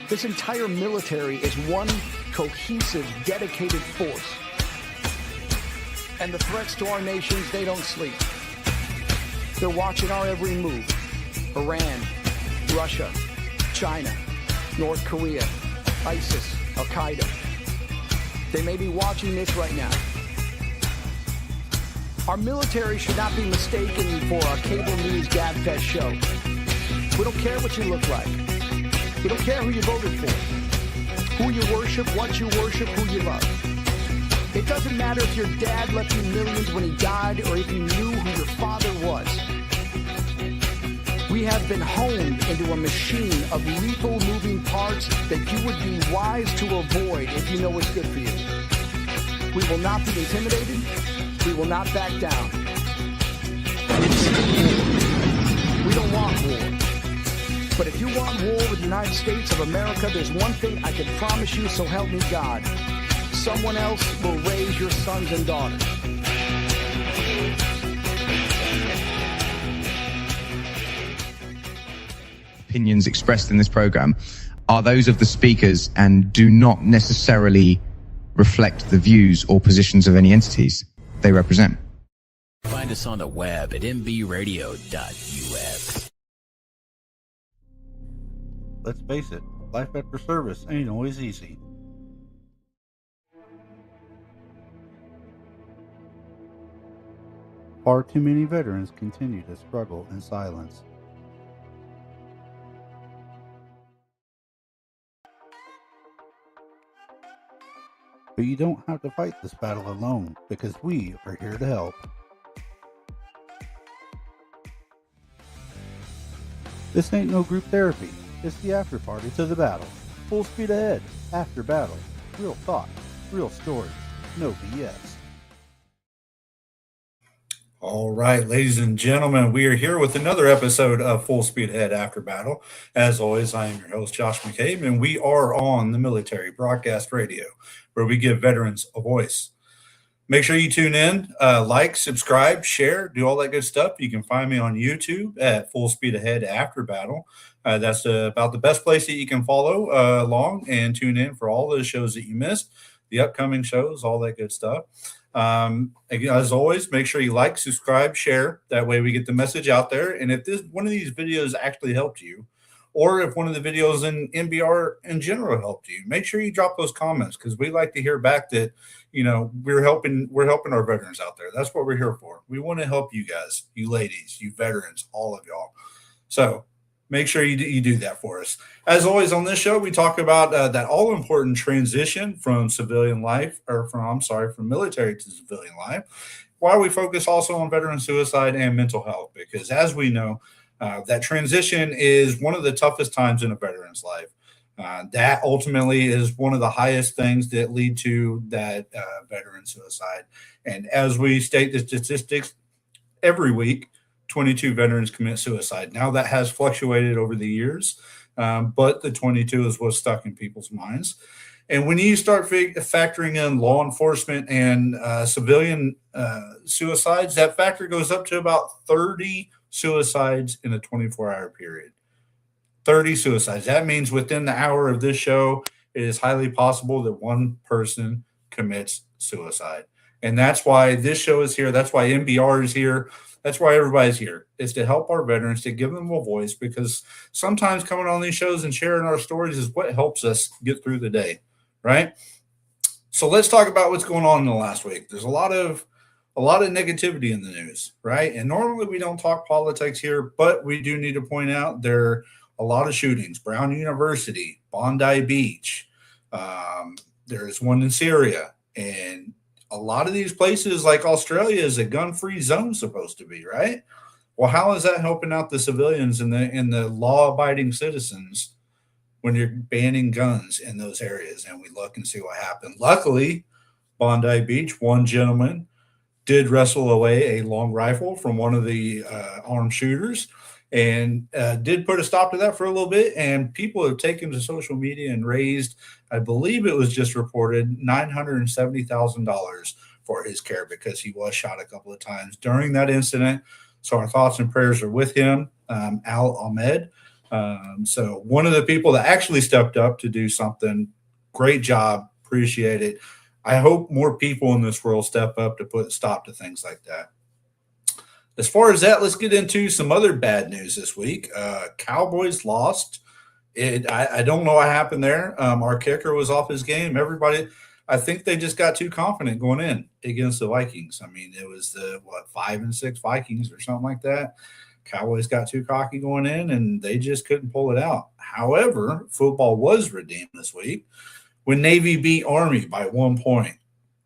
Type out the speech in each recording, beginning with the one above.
This entire military is one cohesive, dedicated force. And the threats to our nations, they don't sleep. They're watching our every move. Iran, Russia, China, North Korea, ISIS, Al-Qaeda. They may be watching this right now. Our military should not be mistaken for a cable news gabfest show. We don't care what you look like. We don't care who you voted for, who you worship, what you worship, who you love. It doesn't matter if your dad left you millions when he died or if you knew who your father was. We have been honed into a machine of lethal moving parts that you would be wise to avoid if you know what's good for you. We will not be intimidated. We will not back down. We don't want war. But if you want war with the United States of America, there's one thing I can promise you, so help me God. Someone else will raise your sons and daughters. Opinions expressed in this program are those of the speakers and do not necessarily reflect the views or positions of any entities they represent. Find us on the web at mbradio.us. Let's face it, life after service ain't always easy. Far too many veterans continue to struggle in silence. But you don't have to fight this battle alone, because we are here to help. This ain't no group therapy. It's the after party to the battle. Full speed ahead, after battle. Real thoughts, real stories, no BS. All right, ladies and gentlemen, we are here with another episode of Full Speed Ahead After Battle. As always, I am your host, Josh McCabe, and we are on the Military Broadcast Radio, where we give veterans a voice. Make sure you tune in, like, subscribe, share, do all that good stuff. You can find me on YouTube at Full Speed Ahead After Battle. That's about the best place that you can follow along and tune in for all those shows that you missed, the upcoming shows, all that good stuff. Again, as always, make sure you like, subscribe, share. That way we get the message out there. And if one of these videos actually helped you, or if one of the videos in MBR in general helped you, make sure you drop those comments, because we like to hear back that, you know, we're helping our veterans out there. That's what we're here for. We want to help you guys, you ladies, you veterans, all of y'all. So make sure you do that for us. As always, on this show, we talk about that all-important transition from from military to civilian life, while we focus also on veteran suicide and mental health, because as we know, that transition is one of the toughest times in a veteran's life. That ultimately is one of the highest things that lead to that veteran suicide. And as we state the statistics every week, 22 veterans commit suicide. Now that has fluctuated over the years, but the 22 is what's stuck in people's minds. And when you start factoring in law enforcement and civilian suicides, that factor goes up to about 30 suicides in a 24-hour period. 30 suicides. That means within the hour of this show, it is highly possible that one person commits suicide. And that's why this show is here. That's why MBR is here. That's why everybody's here, is to help our veterans, to give them a voice, because sometimes coming on these shows and sharing our stories is what helps us get through the day, right? So let's talk about what's going on in the last week. There's a lot of negativity in the news, right? And normally we don't talk politics here, but we do need to point out there are a lot of shootings. Brown University, Bondi Beach, there's one in Syria, and a lot of these places, like Australia, is a gun-free zone supposed to be, right? Well, how is that helping out the civilians and the law-abiding citizens when you're banning guns in those areas? And we look and see what happened. Luckily, Bondi Beach, one gentleman did wrestle away a long rifle from one of the armed shooters, and did put a stop to that for a little bit. And people have taken to social media and raised, I believe it was just reported, $970,000 for his care, because he was shot a couple of times during that incident. So our thoughts and prayers are with him. Al Ahmed, So one of the people that actually stepped up to do something, great job, appreciate it. I hope more people in this world step up to put a stop to things like that. As far as that, let's get into some other bad news this week. Cowboys lost. I don't know what happened there. Our kicker was off his game. Everybody, I think they just got too confident going in against the Vikings. I mean, it was the 5-6 Vikings or something like that. Cowboys got too cocky going in, and they just couldn't pull it out. However, football was redeemed this week when Navy beat Army by 1 point.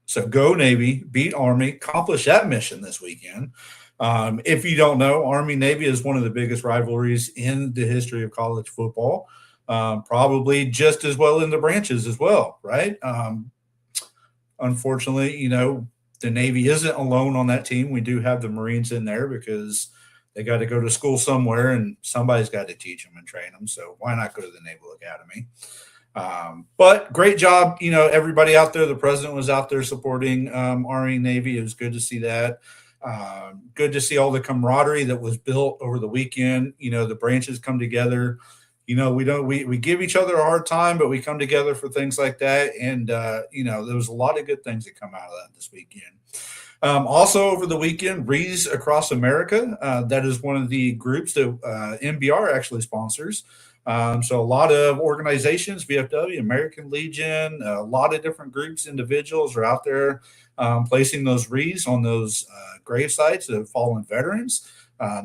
So go Navy, beat Army, accomplish that mission this weekend. If you don't know, Army-Navy is one of the biggest rivalries in the history of college football, probably just as well in the branches as well, right? Unfortunately, the Navy isn't alone on that team. We do have the Marines in there because they got to go to school somewhere, and somebody's got to teach them and train them. So why not go to the Naval Academy? But great job, everybody out there. The president was out there supporting Army-Navy. It was good to see that. Good to see all the camaraderie that was built over the weekend. The branches come together. We give each other a hard time, but we come together for things like that. And there was a lot of good things that come out of that this weekend. Also over the weekend, Rees Across America. That is one of the groups that MBR actually sponsors. So a lot of organizations, VFW, American Legion, a lot of different groups, individuals are out there placing those wreaths on those grave sites of fallen veterans.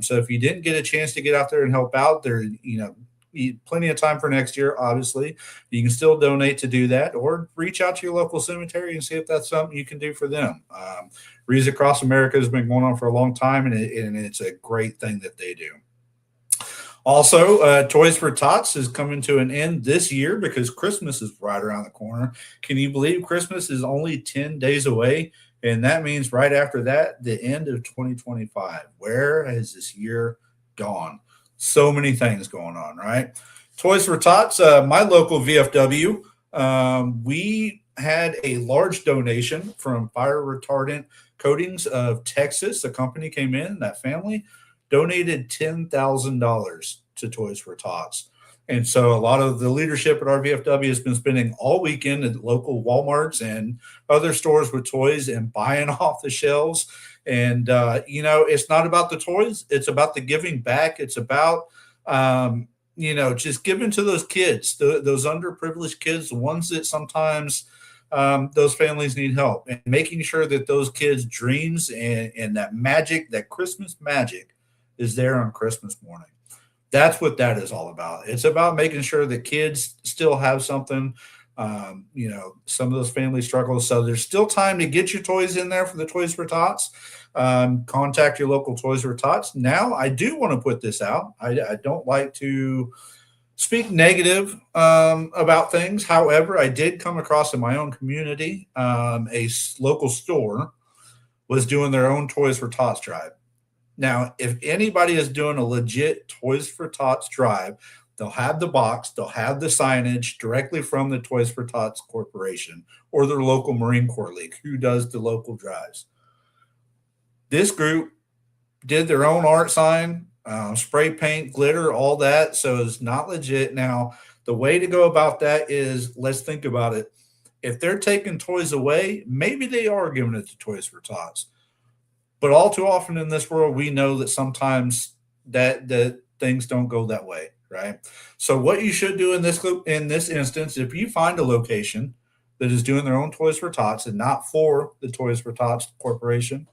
So if you didn't get a chance to get out there and help out, there, plenty of time for next year, obviously. You can still donate to do that, or reach out to your local cemetery and see if that's something you can do for them. Wreaths Across America has been going on for a long time, and it's a great thing that they do. Also, Toys for Tots is coming to an end this year because Christmas is right around the corner. Can you believe Christmas is only 10 days away? And that means right after that, the end of 2025. Where has this year gone? So many things going on, right? Toys for Tots, my local VFW, we had a large donation from Fire Retardant Coatings of Texas. A company came in, that family donated $10,000 to Toys for Tots. And so a lot of the leadership at our VFW has been spending all weekend at local Walmarts and other stores with toys and buying off the shelves. And, it's not about the toys. It's about the giving back. It's about, just giving to those kids, those underprivileged kids, the ones that sometimes those families need help, and making sure that those kids' dreams and that magic, that Christmas magic, is there on Christmas morning. That's what that is all about. It's about making sure that kids still have something. Some of those families struggle. So there's still time to get your toys in there for the Toys for Tots. Contact your local Toys for Tots. Now, I do want to put this out. I don't like to speak negative about things. However, I did come across in my own community, a local store was doing their own Toys for Tots drive. Now, if anybody is doing a legit Toys for Tots drive, they'll have the box, they'll have the signage directly from the Toys for Tots Corporation or their local Marine Corps League, who does the local drives. This group did their own art sign, spray paint, glitter, all that. So it's not legit. Now, the way to go about that is, let's think about it. If they're taking toys away, maybe they are giving it to Toys for Tots. But all too often in this world, we know that sometimes that things don't go that way, right? So what you should do in this instance, if you find a location that is doing their own Toys for Tots and not for the Toys for Tots Corporation,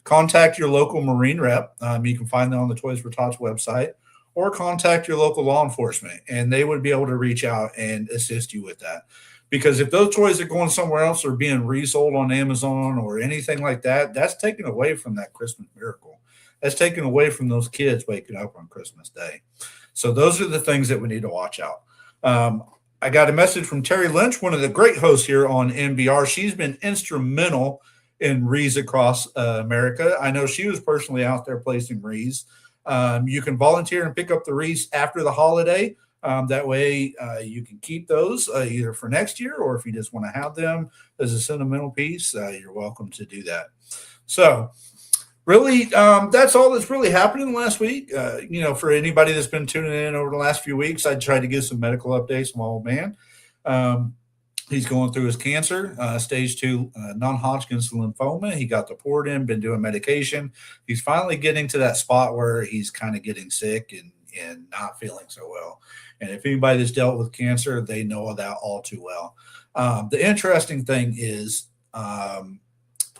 contact your local Marine rep. You can find them on the Toys for Tots website, or contact your local law enforcement, and they would be able to reach out and assist you with that. Because if those toys are going somewhere else or being resold on Amazon or anything like that, that's taken away from that Christmas miracle. That's taken away from those kids waking up on Christmas Day. So those are the things that we need to watch out. I got a message from Terry Lynch, one of the great hosts here on NBR. She's been instrumental in wreaths across America. I know she was personally out there placing wreaths. You can volunteer and pick up the wreaths after the holiday. That way you can keep those either for next year, or if you just want to have them as a sentimental piece, you're welcome to do that. So really, that's all that's really happened last week. For anybody that's been tuning in over the last few weeks, I tried to give some medical updates from my old man. He's going through his cancer, stage 2 non-Hodgkin's lymphoma. He got the port in, been doing medication. He's finally getting to that spot where he's kind of getting sick and not feeling so well. And if anybody that's dealt with cancer, they know that all too well. The interesting thing is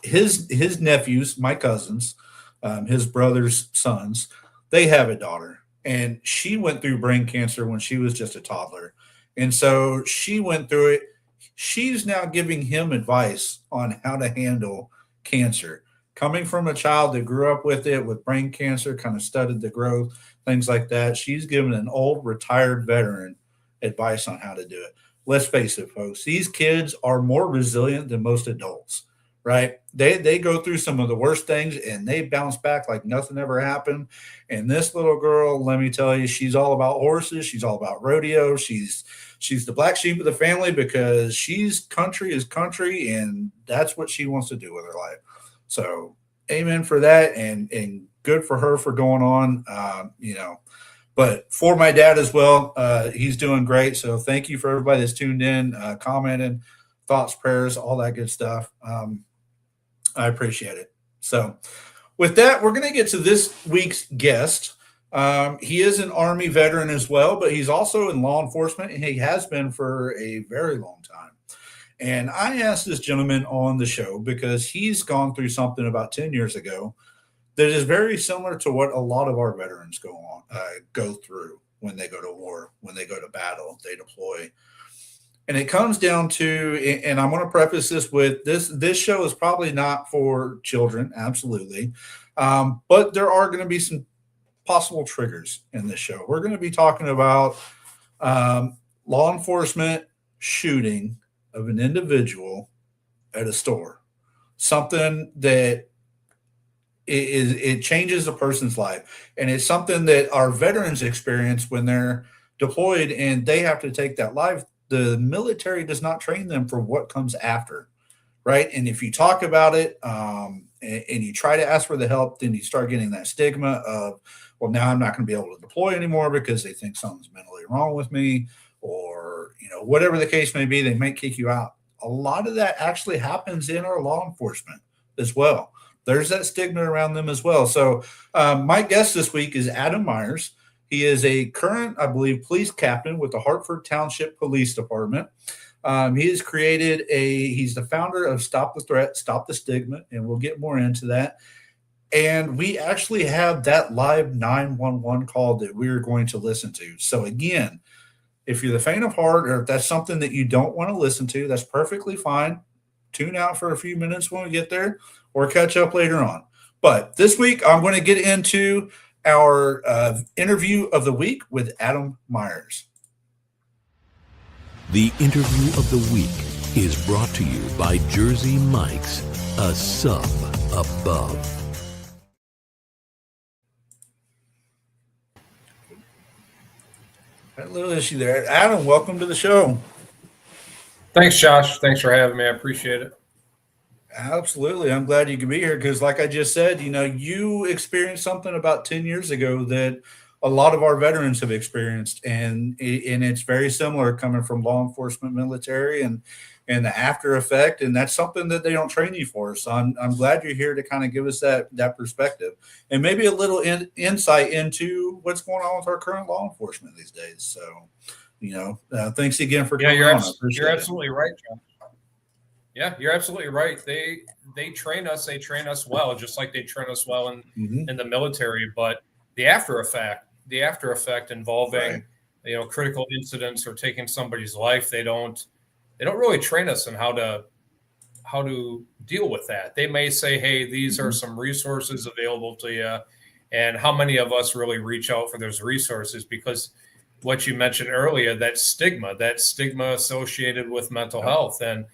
his nephews, my cousins, his brother's sons, they have a daughter. And she went through brain cancer when she was just a toddler. And so she went through it. She's now giving him advice on how to handle cancer. Coming from a child that grew up with it, with brain cancer, kind of studied the growth, things like that, she's giving an old retired veteran advice on how to do it. Let's face it, folks, these kids are more resilient than most adults, right? They go through some of the worst things and they bounce back like nothing ever happened. And this little girl, let me tell you, she's all about horses. She's all about rodeo. She's the black sheep of the family because she's country is country, and that's what she wants to do with her life. So amen for that, and good for her for going on, But for my dad as well, he's doing great. So thank you for everybody that's tuned in, commenting, thoughts, prayers, all that good stuff. I appreciate it. So with that, we're going to get to this week's guest. He is an Army veteran as well, but he's also in law enforcement, and he has been for a very long time. And I asked this gentleman on the show because he's gone through something about 10 years ago that is very similar to what a lot of our veterans go through when they go to war, when they go to battle, they deploy. And it comes down to, and I'm going to preface this with this show is probably not for children, absolutely. But there are going to be some possible triggers in this show. We're going to be talking about law enforcement shooting of an individual at a store, something that it changes a person's life. And it's something that our veterans experience when they're deployed and they have to take that life. The military does not train them for what comes after, right? And if you talk about it and you try to ask for the help, then you start getting that stigma of, well, now I'm not going to be able to deploy anymore because they think something's mentally wrong with me, or, whatever the case may be, they might kick you out. A lot of that actually happens in our law enforcement as well. There's that stigma around them as well. So my guest this week is Adam Meyers. He is a current, I believe, police captain with the Hartford Township Police Department. He's the founder of Stop the Threat, Stop the Stigma, and we'll get more into that. And we actually have that live 911 call that we're going to listen to. So again, if you're the faint of heart, or if that's something that you don't want to listen to, that's perfectly fine. Tune out for a few minutes when we get there, or catch up later on. But this week, I'm going to get into our interview of the week with Adam Meyers. The interview of the week is brought to you by Jersey Mike's, a sub above. A little issue there. Adam, welcome to the show. Thanks, Josh. Thanks for having me. I appreciate it. Absolutely. I'm glad you could be here because, like I just said, you experienced something about 10 years ago that a lot of our veterans have experienced, and it's very similar coming from law enforcement, military, and the after effect, and that's something that they don't train you for. So I'm glad you're here to kind of give us that perspective and maybe a little insight into what's going on with our current law enforcement these days. So, thanks again for coming on. You're absolutely right, John. Yeah, you're absolutely right. They train us. They train us well, just like they train us well in the military. But the after effect involving critical incidents or taking somebody's life, they don't really train us in how to deal with that. They may say, hey, these are some resources available to you, and how many of us really reach out for those resources? Because what you mentioned earlier, that stigma associated with mental health. And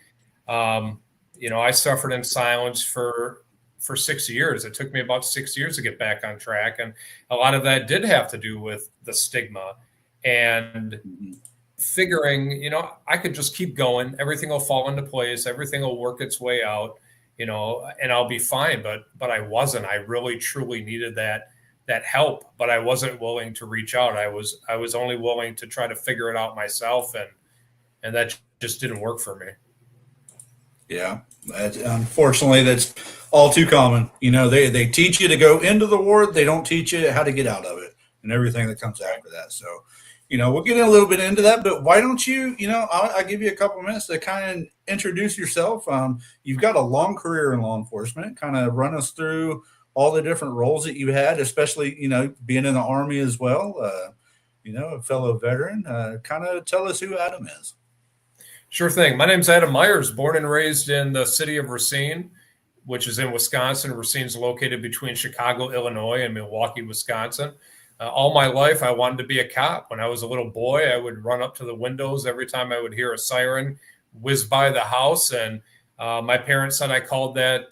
I suffered in silence for 6 years. It took me about 6 years to get back on track. And a lot of that did have to do with the stigma and figuring, I could just keep going. Everything will fall into place. Everything will work its way out. and I'll be fine. But I wasn't. I really truly needed that help, but I wasn't willing to reach out. I was only willing to try to figure it out myself, and that just didn't work for me. Yeah, unfortunately, that's all too common. They teach you to go into the war. They don't teach you how to get out of it and everything that comes after that. So, we'll get a little bit into that, but why don't you, I'll give you a couple of minutes to kind of introduce yourself. You've got a long career in law enforcement. Kind of run us through all the different roles that you had, especially, being in the Army as well, a fellow veteran. Kind of tell us who Adam is. Sure thing. My name's Adam Meyers, born and raised in the city of Racine, which is in Wisconsin. Racine's located between Chicago, Illinois, and Milwaukee, Wisconsin. All my life, I wanted to be a cop. When I was a little boy, I would run up to the windows every time I would hear a siren whiz by the house. And my parents said I called that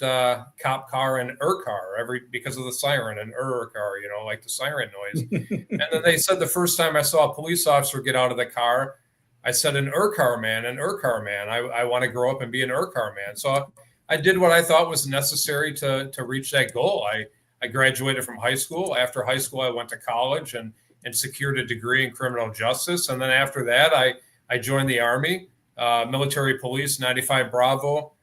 cop car an car because of the siren, an car, like the siren noise. And then they said the first time I saw a police officer get out of the car, I said, an car man. I want to grow up and be an car man. So I did what I thought was necessary to reach that goal. I graduated from high school. After high school, I went to college and secured a degree in criminal justice. And then after that, I joined the Army, Military Police, 95 Bravo,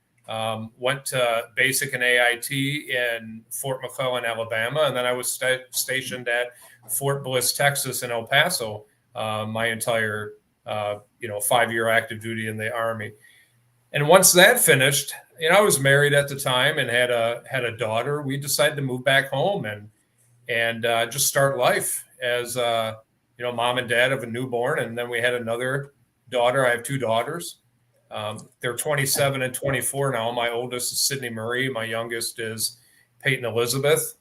went to basic and AIT in Fort McClellan, Alabama. And then I was stationed at Fort Bliss, Texas in El Paso, my entire 5-year active duty in the Army. And once that finished, I was married at the time and had a daughter. We decided to move back home and just start life as mom and dad of a newborn. And then we had another daughter. I have 2 daughters. They're 27 and 24 now. My oldest is Sydney Marie. My youngest is Peyton Elizabeth.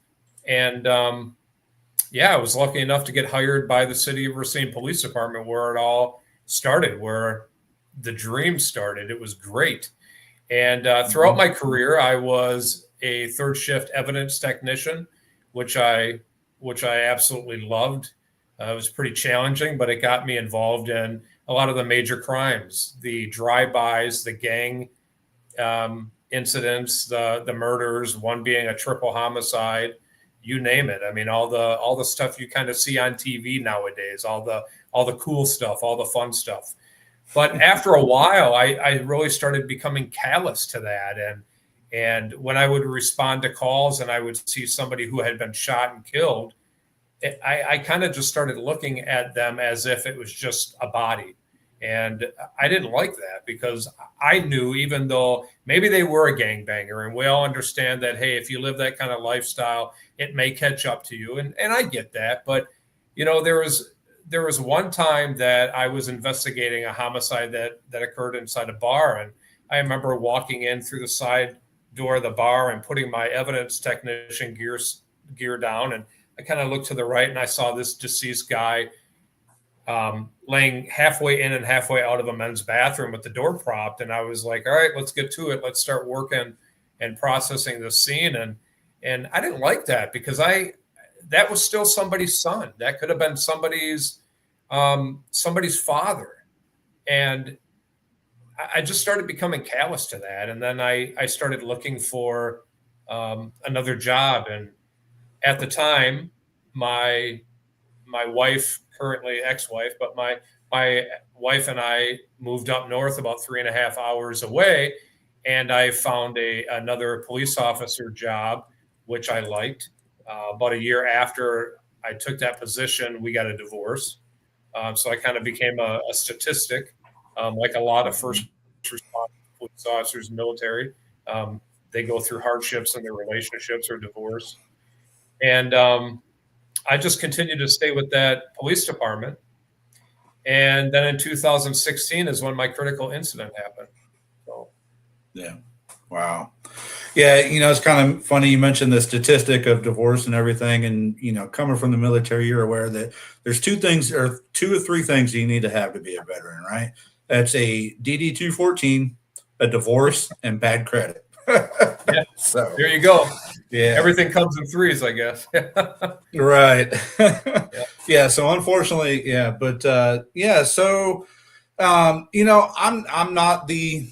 And I was lucky enough to get hired by the City of Racine Police Department, where it all started, where the dream started. It was great. And throughout my career, I was a third shift evidence technician, which I absolutely loved. It was pretty challenging, but it got me involved in a lot of the major crimes, the drive-bys, the gang incidents, the murders, one being a triple homicide, you name it. I mean, all the stuff you kind of see on TV nowadays, all the cool stuff, all the fun stuff. But after a while, I really started becoming callous to that. And when I would respond to calls and I would see somebody who had been shot and killed, I kind of just started looking at them as if it was just a body. And I didn't like that, because I knew, even though maybe they were a gangbanger, and we all understand that, hey, if you live that kind of lifestyle, it may catch up to you. And I get that. But, there was one time that I was investigating a homicide that occurred inside a bar. And I remember walking in through the side door of the bar and putting my evidence technician gear down. And I kind of looked to the right and I saw this deceased guy laying halfway in and halfway out of a men's bathroom with the door propped. And I was like, all right, let's get to it. Let's start working and processing the scene. And I didn't like that, because that was still somebody's son. That could have been somebody's father. And I just started becoming callous to that. And then I started looking for another job. And at the time, my wife, currently ex-wife, but my wife and I moved up north about 3.5 hours away. And I found another police officer job, which I liked. About a year after I took that position, we got a divorce. So I kind of became a statistic, like a lot of first responders, police officers, military. They go through hardships in their relationships or divorce. And I just continued to stay with that police department. And then in 2016 is when my critical incident happened. So, yeah. Wow. Yeah. It's kind of funny. You mentioned the statistic of divorce and everything. And, coming from the military, you're aware that there's 2 or 3 things you need to have to be a veteran, right? That's a DD-214, a divorce, and bad credit. Yeah. So there you go. Yeah. Everything comes in threes, I guess. Right. Yeah. Yeah. So unfortunately, yeah. But So, I'm not the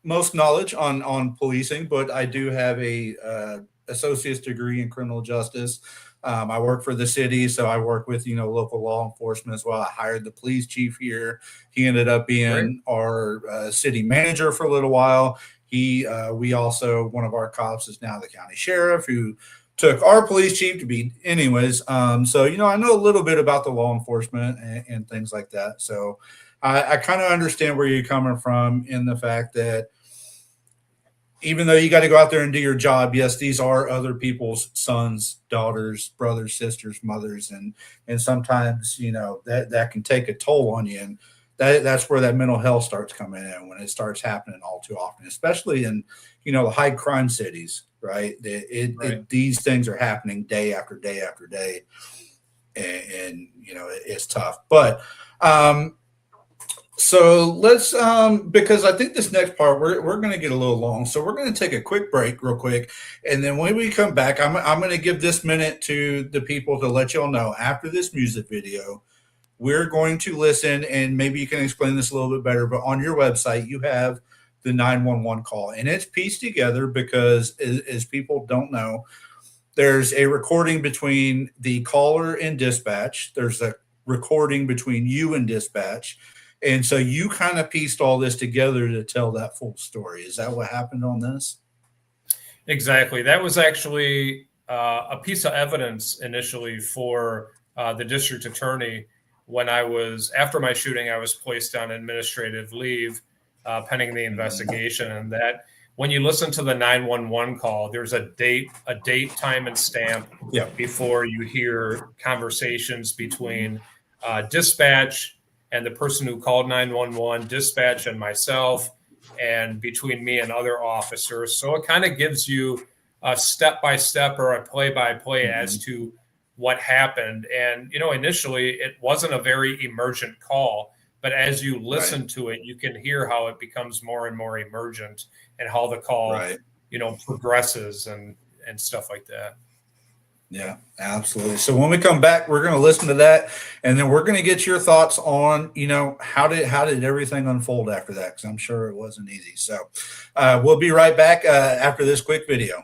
most knowledge on policing, but I do have a associate's degree in criminal justice. I work for the city, so I work with local law enforcement as well. I hired the police chief here. He ended up being our city manager for a little while. We also, one of our cops is now the county sheriff, who took our police chief to be anyways. So I know a little bit about the law enforcement and things like that. So I kind of understand where you're coming from in the fact that even though you got to go out there and do your job, yes, these are other people's sons, daughters, brothers, sisters, mothers, and sometimes that can take a toll on you, and that's where that mental health starts coming in when it starts happening all too often, especially in the high crime cities, right? These things are happening day after day after day, and it's tough, but. So let's, because I think this next part, we're going to get a little long. So we're going to take a quick break real quick. And then when we come back, I'm going to give this minute to the people to let y'all know after this music video, we're going to listen, and maybe you can explain this a little bit better, but on your website, you have the 911 call, and it's pieced together because as people don't know, there's a recording between the caller and dispatch. There's a recording between you and dispatch. And so you kind of pieced all this together to tell that full story. Is that what happened on this? Exactly. That was actually a piece of evidence initially for the district attorney. When after my shooting, I was placed on administrative leave pending the investigation. And that when you listen to the 911 call, there's a date, time, and stamp before you hear conversations between dispatch and the person who called 911, dispatch, and myself, and between me and other officers. So it kind of gives you a step-by-step or a play-by-play as to what happened. And, initially it wasn't a very emergent call, but as you listen to it, you can hear how it becomes more and more emergent and how the call, progresses and stuff like that. Yeah, absolutely. So when we come back, we're going to listen to that, and then we're going to get your thoughts on, how did everything unfold after that? Because I'm sure it wasn't easy. So we'll be right back after this quick video.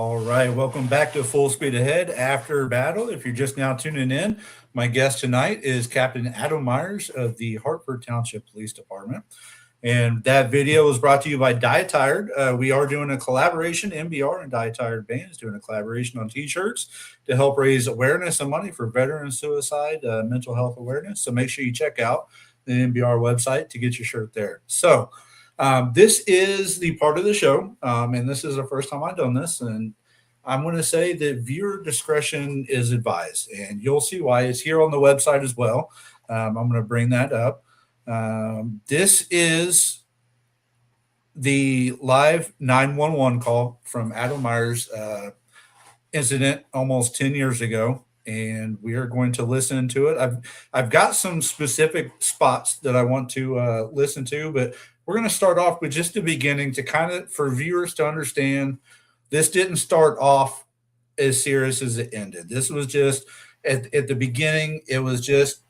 All right, welcome back to Full Speed Ahead After Battle. If you're just now tuning in, my guest tonight is Captain Adam Meyers of the Hartford Township Police Department. And that video was brought to you by Dietired. We are doing a collaboration, MBR and Dietired Bands doing a collaboration on t-shirts to help raise awareness and money for veteran suicide, mental health awareness. So make sure you check out the MBR website to get your shirt there. So this is the part of the show, and this is the first time I've done this, and I'm going to say that viewer discretion is advised, and you'll see why. It's here on the website as well. I'm going to bring that up. This is the live 911 call from Adam Meyers' incident almost 10 years ago, and we are going to listen to it. I've got some specific spots that I want to listen to, but we're going to start off with just the beginning to kind of, for viewers to understand, this didn't start off as serious as it ended. This was just, at the beginning, it was just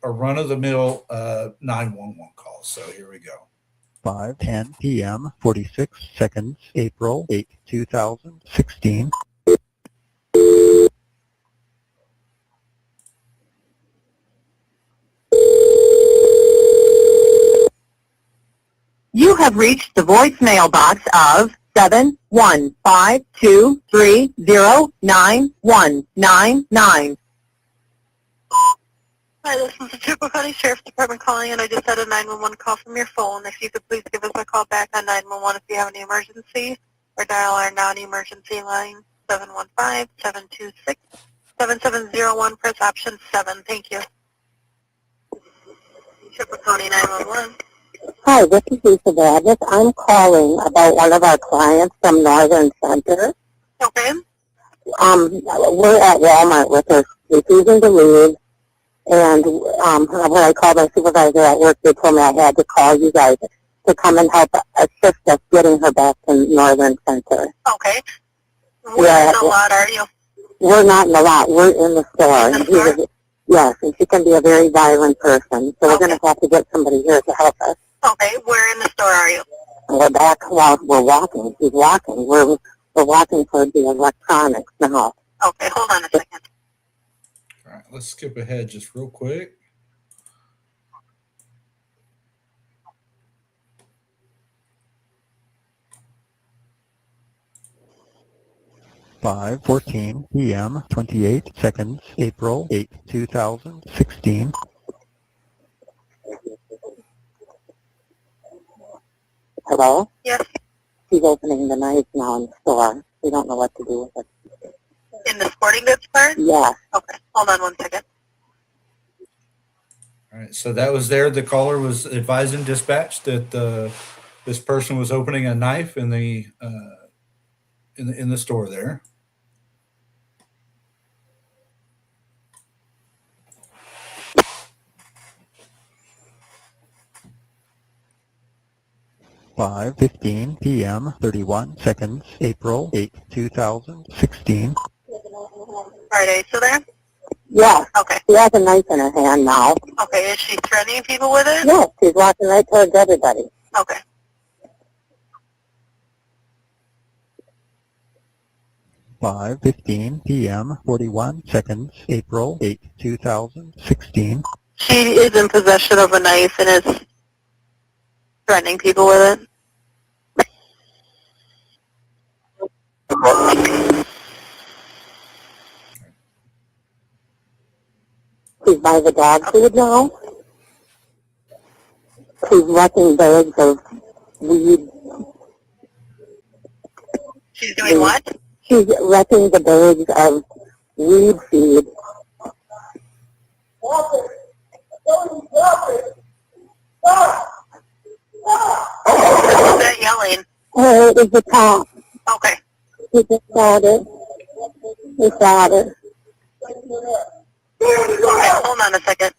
a run-of-the-mill 911 call. So here we go. 5:10 p.m., 46 seconds, April 8, 2016. You have reached the voicemail box of 71523099199. Hi, this is the Chippewa County Sheriff's Department calling, and I just had a 911 call from your phone. If you could please give us a call back on 911 if you have any emergency, or dial our non-emergency line, 715-726-7701. Press option 7. Thank you. Chippewa County 911. Hi, this is Lisa Bradley. I'm calling about one of our clients from Northern Center. Okay. We're at Walmart with her refusing to leave, and when I called my supervisor at work, they told me I had to call you guys to come and help assist us getting her back to Northern Center. Okay. Where in the lot are you? We're not in the lot. We're in the store. In the store? Yes, and she can be a very violent person, so we're going to have to get somebody here to help us. Okay. Where in the store are you? We're back while we're walking. She's walking. We're walking toward the electronics now. Okay, hold on a second. All right, let's skip ahead just real quick. Five 14 p.m., 28 seconds, April 8, 2016. Hello? Yes. She's opening the knife now in the store. We don't know what to do with it. In the sporting goods part? Yes. Okay, hold on one second. All right, so that was there. The caller was advising dispatch that this person was opening a knife in the store there. 5:15 p.m., 31 seconds, April 8, 2016. All right, are you still there? Yes. Okay. She has a knife in her hand now. Okay, is she threatening people with it? Yes, she's walking right towards everybody. Okay. 5:15 p.m., 41 seconds, April 8, 2016. She is in possession of a knife and is threatening people with it. She's by the dog food now. She's wrecking bags of weed. She's doing what? She's wrecking the bags of weed feed. Who's that yelling? Oh, it was the cop. Okay. He just got it. He got it. Okay, hold on a second.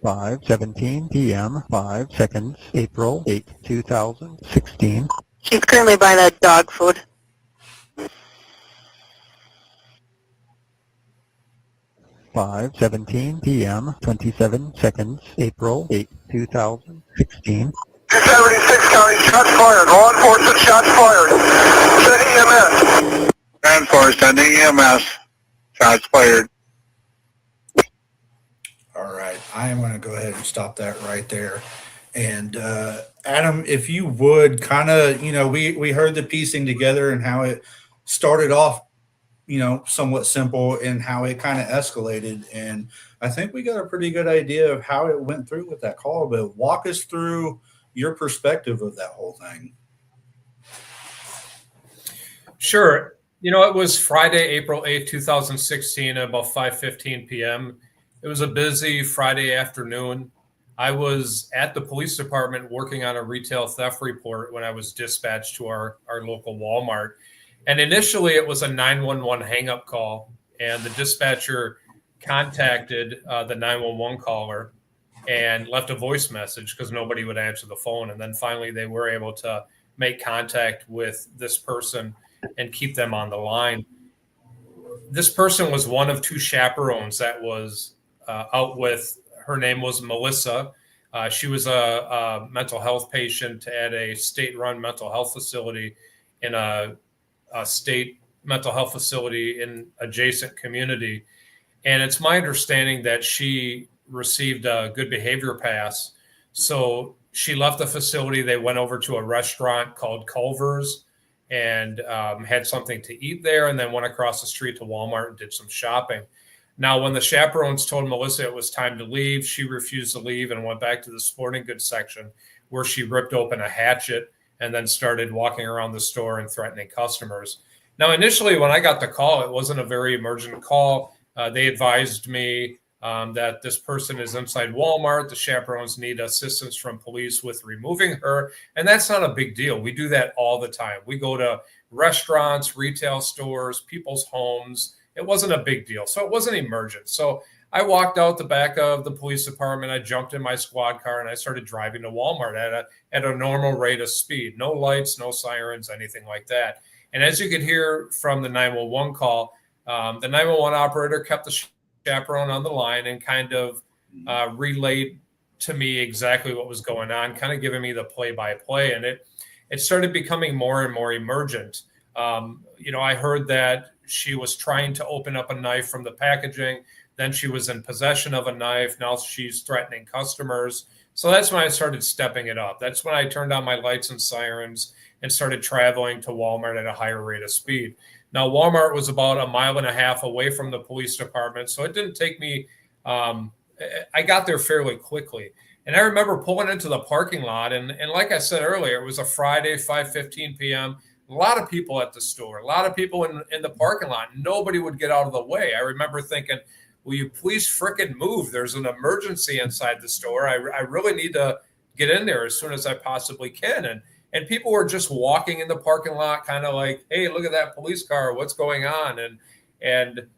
Five 17 p.m., 5 seconds, April 8, 2016. She's currently buying that dog food. 5:17 p.m., 27 seconds, April 8, 2016. 276 County, shots fired. Law enforcement, shots fired. Send EMS. 10-4, sending EMS. Shots fired. All right. I am going to go ahead and stop that right there. And Adam, if you would kind of, we heard the piecing together and how it started off, somewhat simple and how it kind of escalated. And I think we got a pretty good idea of how it went through with that call, but walk us through your perspective of that whole thing. Sure. It was Friday, April 8th, 2016, at about 5:15 p.m. It was a busy Friday afternoon. I was at the police department working on a retail theft report when I was dispatched to our local Walmart. And initially it was a 911 hang-up call, and the dispatcher contacted the 911 caller and left a voice message because nobody would answer the phone. And then finally they were able to make contact with this person and keep them on the line. This person was one of two chaperones that was out with. Her name was Melissa. She was a mental health patient at a state-run mental health facility in a state mental health facility in adjacent community. And it's my understanding that she received a good behavior pass. So she left the facility. They went over to a restaurant called Culver's and had something to eat there, and then went across the street to Walmart and did some shopping. Now, when the chaperones told Melissa it was time to leave, she refused to leave and went back to the sporting goods section, where she ripped open a hatchet and then started walking around the store and threatening customers. Now, initially, when I got the call, it wasn't a very emergent call. They advised me that this person is inside Walmart. The chaperones need assistance from police with removing her. And that's not a big deal. We do that all the time. We go to restaurants, retail stores, people's homes. It wasn't a big deal. So it wasn't emergent. So I walked out the back of the police department. I jumped in my squad car and I started driving to Walmart at a normal rate of speed. No lights, no sirens, anything like that. And as you could hear from the 911 call, the 911 operator kept the chaperone on the line and kind of relayed to me exactly what was going on, kind of giving me the play-by-play. And it started becoming more and more emergent. I heard that she was trying to open up a knife from the packaging. Then she was in possession of a knife. Now she's threatening customers. So that's when I started stepping it up. That's when I turned on my lights and sirens and started traveling to Walmart at a higher rate of speed. Now, Walmart was about 1.5 miles away from the police department, so it didn't take me, I got there fairly quickly. And I remember pulling into the parking lot, and like I said earlier, it was a Friday, 5:15 p.m., a lot of people at the store, a lot of people in the parking lot. Nobody would get out of the way. I remember thinking, will you please frickin' move? There's an emergency inside the store. I really need to get in there as soon as I possibly can. And people were just walking in the parking lot, kind of like, hey, look at that police car. What's going on? And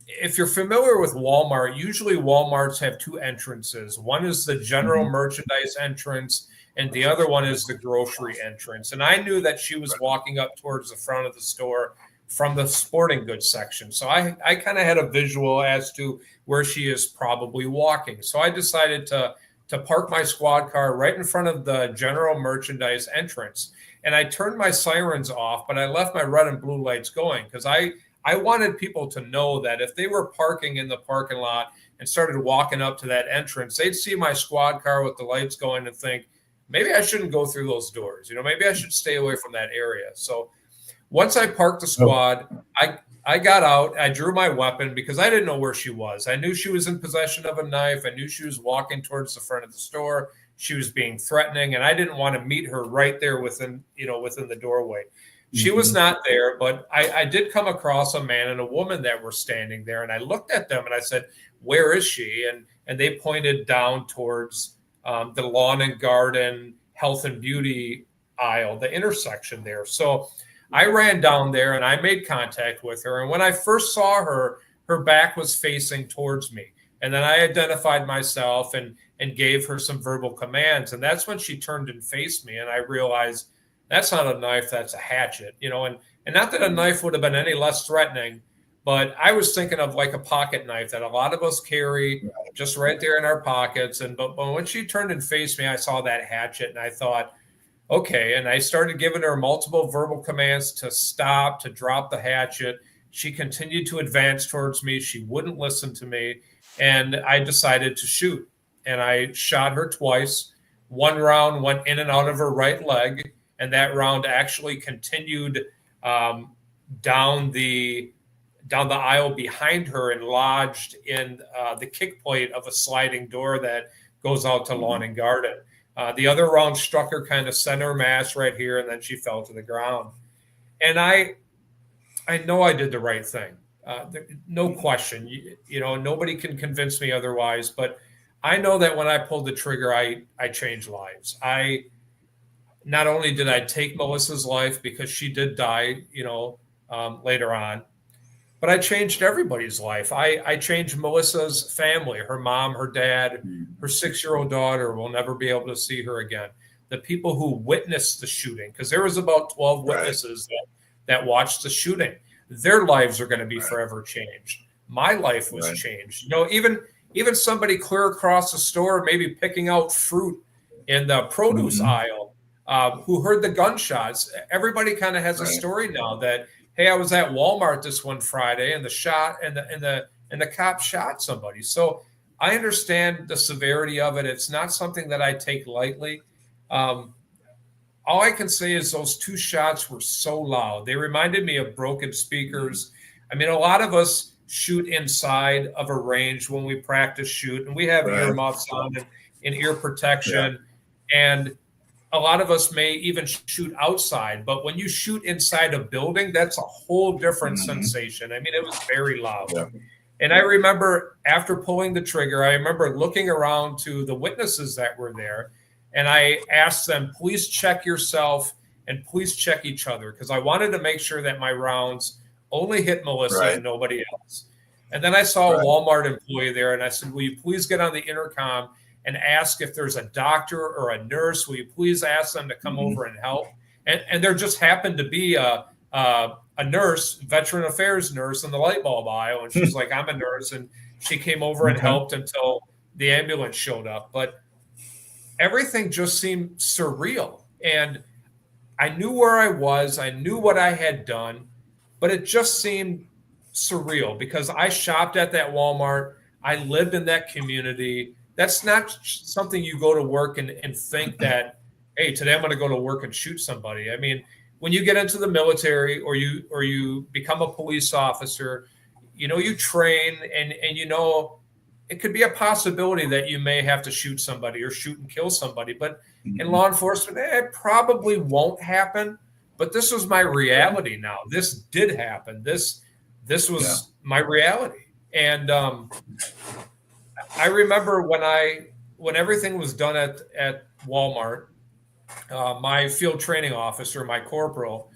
if you're familiar with Walmart, usually Walmarts have two entrances. One is the general merchandise entrance, and the other one is the grocery entrance. And I knew that she was walking up towards the front of the store from the sporting goods section. So I kind of had a visual as to where she is probably walking. So I decided to park my squad car right in front of the general merchandise entrance. And I turned my sirens off, but I left my red and blue lights going because I wanted people to know that if they were parking in the parking lot and started walking up to that entrance, they'd see my squad car with the lights going and think, maybe I shouldn't go through those doors. Maybe I should stay away from that area. So once I parked the squad, I got out. I drew my weapon because I didn't know where she was. I knew she was in possession of a knife. I knew she was walking towards the front of the store. She was being threatening, and I didn't want to meet her right there within the doorway. She was not there, but I did come across a man and a woman that were standing there, and I looked at them and I said, where is she? And they pointed down towards the lawn and garden, health and beauty aisle, the intersection there. So I ran down there and I made contact with her. And when I first saw her, her back was facing towards me. And then I identified myself and gave her some verbal commands. And that's when she turned and faced me. And I realized that's not a knife, that's a hatchet, And not that a knife would have been any less threatening, But I was thinking of like a pocket knife that a lot of us carry just right there in our pockets. But when she turned and faced me, I saw that hatchet and I thought, okay. And I started giving her multiple verbal commands to stop, to drop the hatchet. She continued to advance towards me. She wouldn't listen to me. And I decided to shoot. And I shot her twice. One round went in and out of her right leg. And that round actually continued down the aisle behind her and lodged in the kick plate of a sliding door that goes out to lawn and garden. The other round struck her kind of center mass right here, and then she fell to the ground. And I know I did the right thing. No question. You know, nobody can convince me otherwise, but I know that when I pulled the trigger, I changed lives. Not only did I take Melissa's life because she did die, later on, but I changed everybody's life. I changed Melissa's family, her mom, her dad, her 6-year-old daughter will never be able to see her again. The people who witnessed the shooting, because there was about 12 witnesses that watched the shooting. Their lives are going to be forever changed. My life was changed. Even somebody clear across the store, maybe picking out fruit in the produce aisle, who heard the gunshots. Everybody kind of has a story now that, hey, I was at Walmart this one Friday and the cop shot somebody. So I understand the severity of it. It's not something that I take lightly. All I can say is those 2 shots were so loud. They reminded me of broken speakers. I mean, a lot of us shoot inside of a range when we practice shoot, and we have earmuffs on and ear protection. And a lot of us may even shoot outside, but when you shoot inside a building, that's a whole different sensation. I mean, it was very loud. And I remember after pulling the trigger, I remember looking around to the witnesses that were there, and I asked them, please check yourself and please check each other, because I wanted to make sure that my rounds only hit Melissa and nobody else. And then I saw a Walmart employee there, and I said, will you please get on the intercom and ask if there's a doctor or a nurse? Will you please ask them to come over and help? And there just happened to be a nurse, veteran affairs nurse, in the light bulb aisle. And she's like, I'm a nurse. And she came over and helped until the ambulance showed up. But everything just seemed surreal. And I knew where I was. I knew what I had done. But it just seemed surreal because I shopped at that Walmart. I lived in that community. That's not something you go to work and think that, hey, today I'm going to go to work and shoot somebody. I mean, when you get into the military or you become a police officer, you train and it could be a possibility that you may have to shoot somebody or shoot and kill somebody. But in law enforcement, it probably won't happen. But this was my reality now. This did happen. This was my reality. And I remember when everything was done at Walmart, my field training officer, my corporal,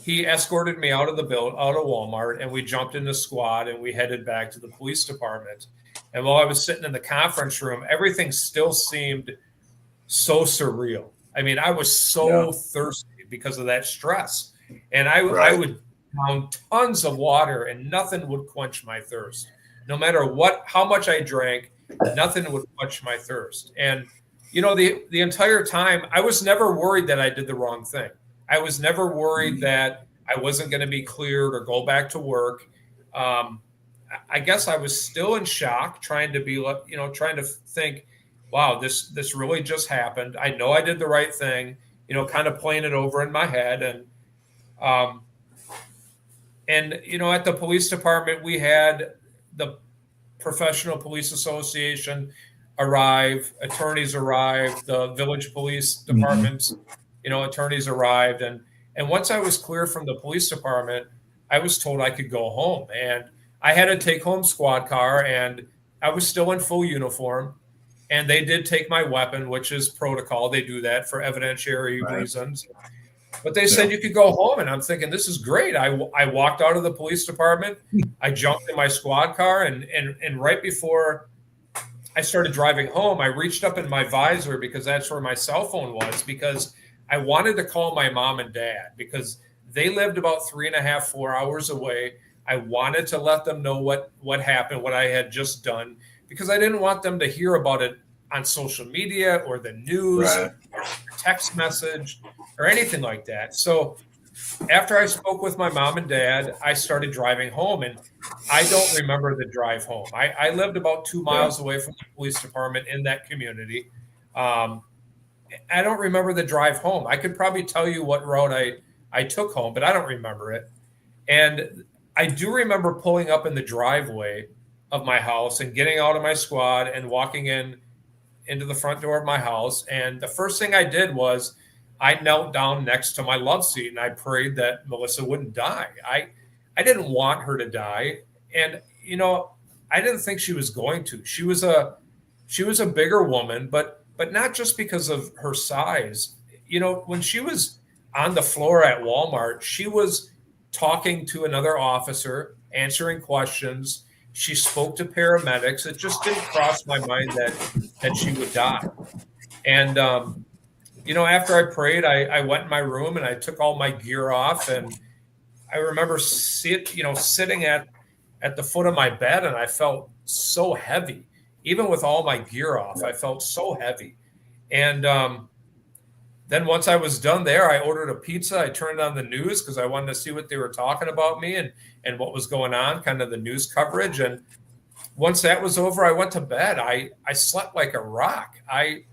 he escorted me out of Walmart, and we jumped in the squad and we headed back to the police department. And while I was sitting in the conference room, everything still seemed so surreal. I mean, I was so thirsty because of that stress. And I would down tons of water and nothing would quench my thirst. No matter how much I drank, nothing would quench my thirst. And, the entire time, I was never worried that I did the wrong thing. I was never worried that I wasn't going to be cleared or go back to work. I guess I was still in shock, trying to think, wow, this really just happened. I know I did the right thing, kind of playing it over in my head. And at the police department, we had the Professional Police Association arrive, attorneys arrived, the village police departments, attorneys arrived. And once I was clear from the police department, I was told I could go home. And I had a take-home squad car, and I was still in full uniform. And they did take my weapon, which is protocol. They do that for evidentiary reasons. But they said you could go home, and I'm thinking, this is great. I walked out of the police department. I jumped in my squad car, and right before I started driving home, I reached up in my visor because that's where my cell phone was, because I wanted to call my mom and dad because they lived about 3.5, 4 hours away. I wanted to let them know what happened, what I had just done, because I didn't want them to hear about it on social media or the news or text message or anything like that. So after I spoke with my mom and dad, I started driving home, and I don't remember the drive home. I lived about 2 miles away from the police department in that community. I don't remember the drive home. I could probably tell you what road I took home, but I don't remember it. And I do remember pulling up in the driveway of my house and getting out of my squad and walking into the front door of my house. And the first thing I did was I knelt down next to my love seat and I prayed that Melissa wouldn't die. I didn't want her to die. And, I didn't think she was going to. She was a bigger woman, but not just because of her size. When she was on the floor at Walmart, she was talking to another officer, answering questions. She spoke to paramedics. It just didn't cross my mind that she would die. And, after I prayed, I went in my room and I took all my gear off. And I remember sitting at the foot of my bed, and I felt so heavy. Even with all my gear off, I felt so heavy. And then once I was done there, I ordered a pizza. I turned on the news because I wanted to see what they were talking about me and what was going on, kind of the news coverage. And once that was over, I went to bed. I slept like a rock. I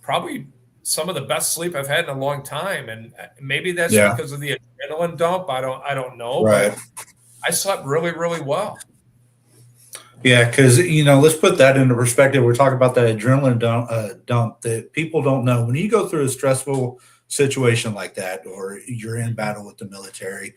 probably some of the best sleep I've had in a long time. And maybe that's because of the adrenaline dump. I don't know. Right. But I slept really, really well. Yeah, because, let's put that into perspective. We're talking about that adrenaline dump that people don't know. When you go through a stressful situation like that, or you're in battle with the military,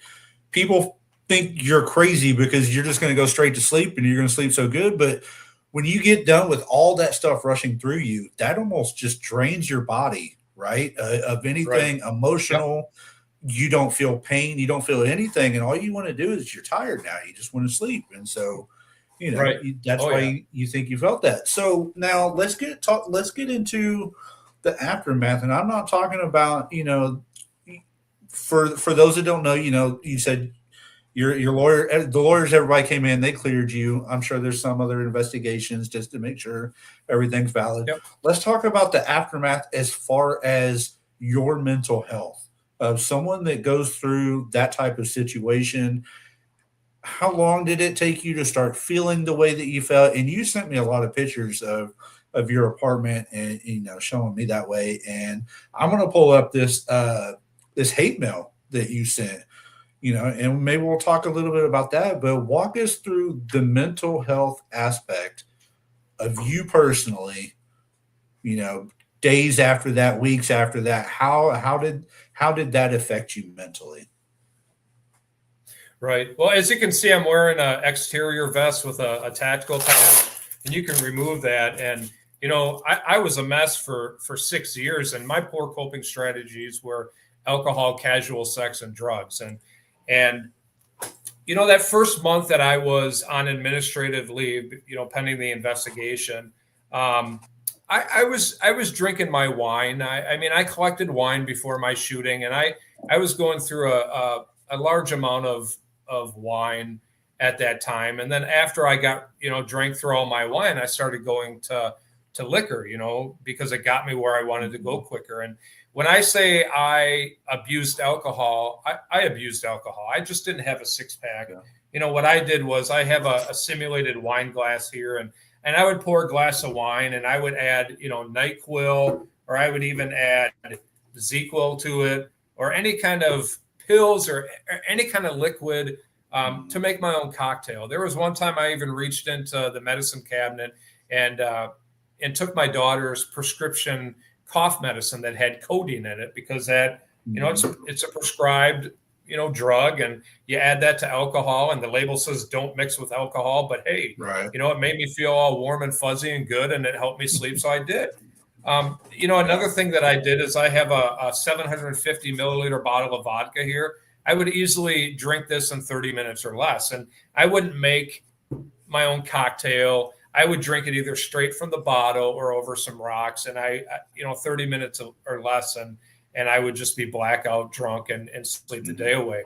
people think you're crazy because you're just going to go straight to sleep and you're going to sleep so good. But when you get done with all that stuff rushing through you, that almost just drains your body, right? Of anything emotional. Yep. You don't feel pain. You don't feel anything. And all you want to do is you're tired now. You just want to sleep. And so, that's why you think you felt that. So now let's get into the aftermath. And I'm not talking about, for those that don't know, you said your lawyer, the lawyers, everybody came in, they cleared you. I'm sure there's some other investigations just to make sure everything's valid. Yep. Let's talk about the aftermath as far as your mental health of someone that goes through that type of situation. How long did it take you to start feeling the way that you felt? And you sent me a lot of pictures of your apartment and, showing me that way. And I'm going to pull up this hate mail that you sent, and maybe we'll talk a little bit about that, but walk us through the mental health aspect of you personally, days after that, weeks after that. How did that affect you mentally? Right. Well, as you can see, I'm wearing an exterior vest with a tactical tab, and you can remove that. And, I was a mess for 6 years, and my poor coping strategies were alcohol, casual sex, and drugs. And that first month that I was on administrative leave, pending the investigation, I was drinking my wine. I collected wine before my shooting, and I was going through a large amount of wine at that time. And then after I got, drank through all my wine, I started going to liquor, because it got me where I wanted to go quicker. And when I say I abused alcohol, I abused alcohol. I just didn't have a six pack. Yeah. What I did was I have a simulated wine glass here, and I would pour a glass of wine and I would add, NyQuil, or I would even add ZzzQuil to it, or any kind of pills or any kind of liquid to make my own cocktail. There was one time I even reached into the medicine cabinet and took my daughter's prescription cough medicine that had codeine in it, because that, it's a prescribed, drug, and you add that to alcohol, and the label says don't mix with alcohol, but hey, right. It made me feel all warm and fuzzy and good, and it helped me sleep. So I did. Another thing that I did is I have a 750 milliliter bottle of vodka here. I would easily drink this in 30 minutes or less, and I wouldn't make my own cocktail. I would drink it either straight from the bottle or over some rocks, and 30 minutes or less, and I would just be blackout drunk and sleep the day away.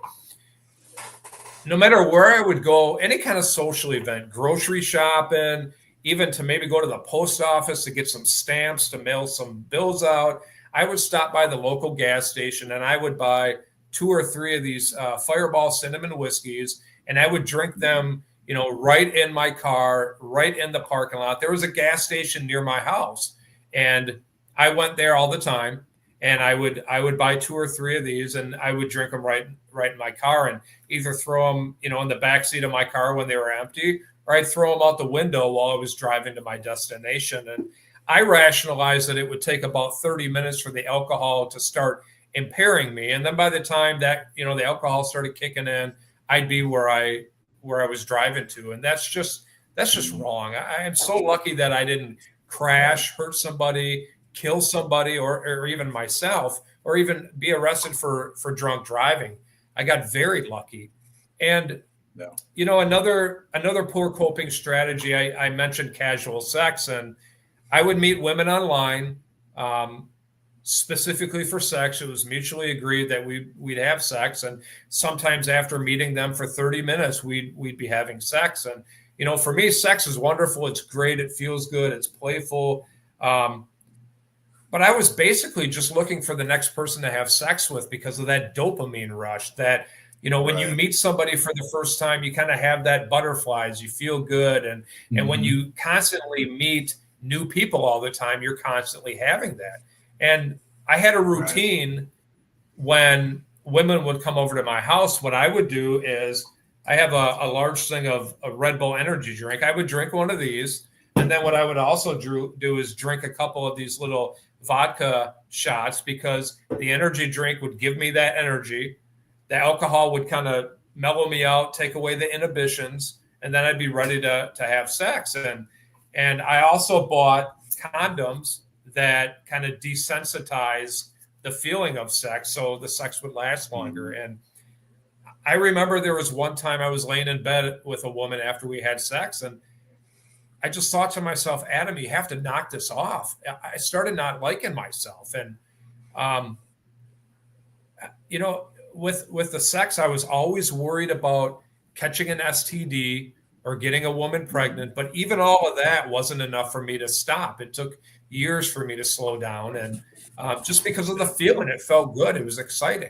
no matter where I would go, any kind of social event, grocery shopping, even to maybe go to the post office to get some stamps, to mail some bills out, I would stop by the local gas station and I would buy 2 or 3 of these Fireball cinnamon whiskeys, and I would drink them, right in my car, right in the parking lot. There was a gas station near my house, and I went there all the time. And I would buy 2 or 3 of these, and I would drink them right in my car, and either throw them, in the back seat of my car when they were empty, or I'd throw them out the window while I was driving to my destination. And I rationalized that it would take about 30 minutes for the alcohol to start impairing me, and then by the time that the alcohol started kicking in, I'd be where I was driving to, and that's just wrong. I am so lucky that I didn't crash, hurt somebody, kill somebody, or even myself, or even be arrested for drunk driving. I got very lucky. And another poor coping strategy, I mentioned casual sex, and I would meet women online specifically for sex. It was mutually agreed that we'd have sex, and sometimes after meeting them for 30 minutes we'd be having sex. And for me, sex is wonderful, it's great, it feels good, it's playful, but I was basically just looking for the next person to have sex with because of that dopamine rush that, when you meet somebody for the first time, you kind of have that butterflies, you feel good. And when you constantly meet new people all the time, you're constantly having that. And I had a routine when women would come over to my house. What I would do is I have a large thing of a Red Bull energy drink. I would drink one of these. And then what I would also do is drink a couple of these little vodka shots, because the energy drink would give me that energy. The alcohol would kind of mellow me out, take away the inhibitions, and then I'd be ready to have sex. And I also bought condoms that kind of desensitize the feeling of sex, so the sex would last longer. And I remember there was one time I was laying in bed with a woman after we had sex, and I just thought to myself, Adam, you have to knock this off. I started not liking myself. And, with the sex, I was always worried about catching an STD or getting a woman pregnant. But even all of that wasn't enough for me to stop. It took years for me to slow down. And just because of the feeling, it felt good. It was exciting.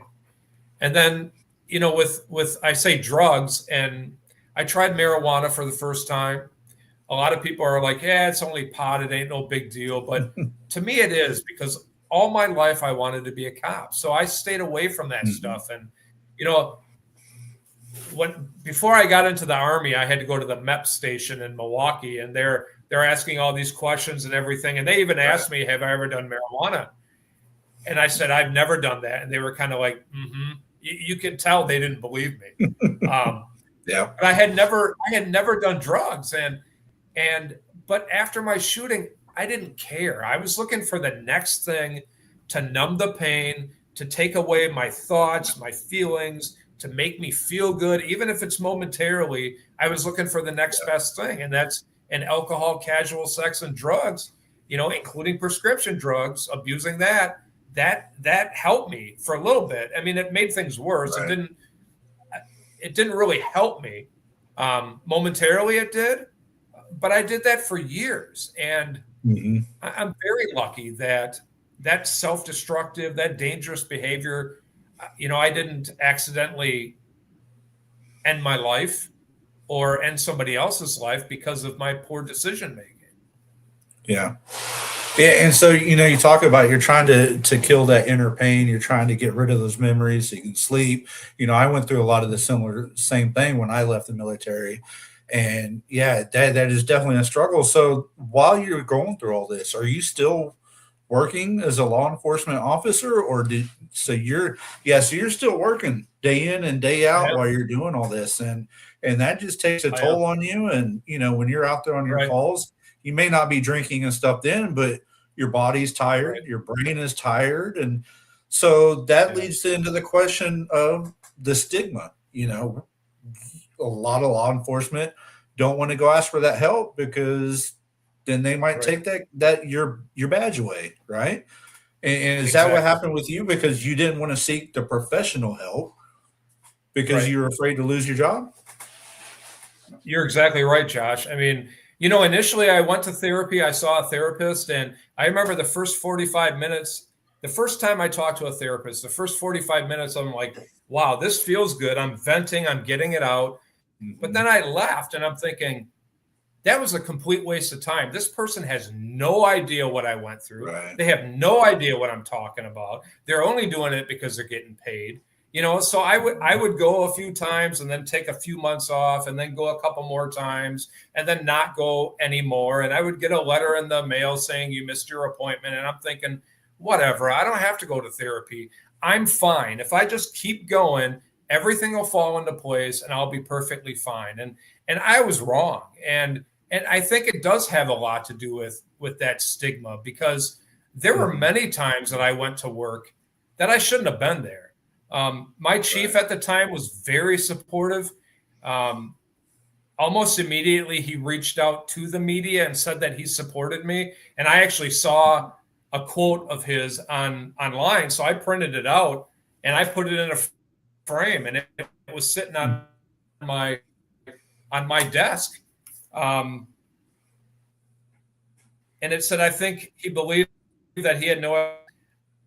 And then, with I say drugs, and I tried marijuana for the first time. A lot of people are like, yeah, it's only pot. It ain't no big deal. But to me, it is, because all my life I wanted to be a cop. So I stayed away from that stuff. And, before I got into the Army, I had to go to the MEP station in Milwaukee, and they're asking all these questions and everything. And they even asked me, have I ever done marijuana? And I said, I've never done that. And they were kind of like, You could tell they didn't believe me. Yeah. But I had never done drugs. But after my shooting, I didn't care. I was looking for the next thing to numb the pain, to take away my thoughts, my feelings, to make me feel good. Even if it's momentarily, I was looking for the next best thing. And that's an alcohol, casual sex, and drugs, including prescription drugs, abusing that helped me for a little bit. I mean, it made things worse. Right. It didn't really help me. Momentarily it did. But I did that for years, and I'm very lucky that self-destructive, that dangerous behavior, I didn't accidentally end my life or end somebody else's life because of my poor decision making. Yeah. And so, you talk about you're trying to kill that inner pain. You're trying to get rid of those memories so you can sleep. I went through a lot of the same thing when I left the military. And yeah, that is definitely a struggle. So while you're going through all this, are you still working as a law enforcement officer, or so you're still working day in and day out while you're doing all this, and that just takes a toll on you. And when you're out there on your calls, you may not be drinking and stuff then, but your body's tired, your brain is tired, and so that leads into the question of the stigma. A lot of law enforcement don't want to go ask for that help because then they might take that your badge away, right? And is that what happened with you? Because you didn't want to seek the professional help, because you're afraid to lose your job? You're exactly right, Josh. I mean, initially I went to therapy. I saw a therapist, and I remember the first 45 minutes, the first time I talked to a therapist, the first 45 minutes, I'm like, wow, this feels good. I'm venting, I'm getting it out. But then I left and I'm thinking, that was a complete waste of time. This person has no idea what I went through. Right. They have no idea what I'm talking about. They're only doing it because they're getting paid. So I would go a few times and then take a few months off and then go a couple more times and then not go anymore. And I would get a letter in the mail saying you missed your appointment. And I'm thinking, whatever, I don't have to go to therapy. I'm fine. If I just keep going, everything will fall into place and I'll be perfectly fine. And I was wrong. And I think it does have a lot to do with that stigma, because there were many times that I went to work that I shouldn't have been there. My chief at the time was very supportive. Almost immediately, he reached out to the media and said that he supported me. And I actually saw a quote of his online. So I printed it out and I put it in a frame, and it was sitting on my desk. And it said, I think he believed that he had no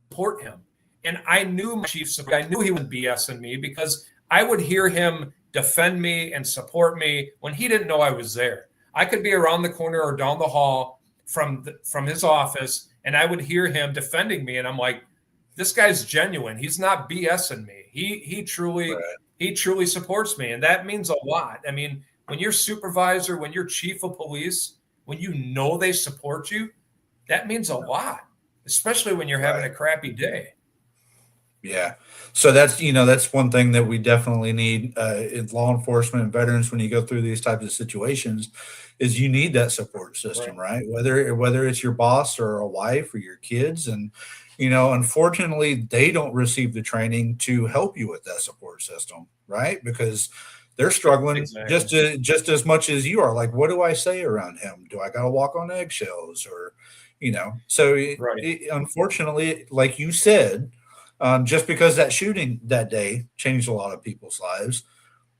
support him. And I knew my chief, I knew he would BSing me, because I would hear him defend me and support me when he didn't know I was there. I could be around the corner or down the hall from his office, and I would hear him defending me. And I'm like, this guy's genuine. He's not BSing me. He truly supports me. And that means a lot. I mean, when you're supervisor, when you're chief of police, when they support you, that means a lot, especially when you're having a crappy day. Yeah. So that's one thing that we definitely need in law enforcement and veterans when you go through these types of situations, is you need that support system, right? Whether it's your boss or a wife or your kids. And, unfortunately, they don't receive the training to help you with that support system, right? Because they're struggling just as much as you are. Like, what do I say around him? Do I got to walk on eggshells? Or, so unfortunately, like you said, just because that shooting that day changed a lot of people's lives,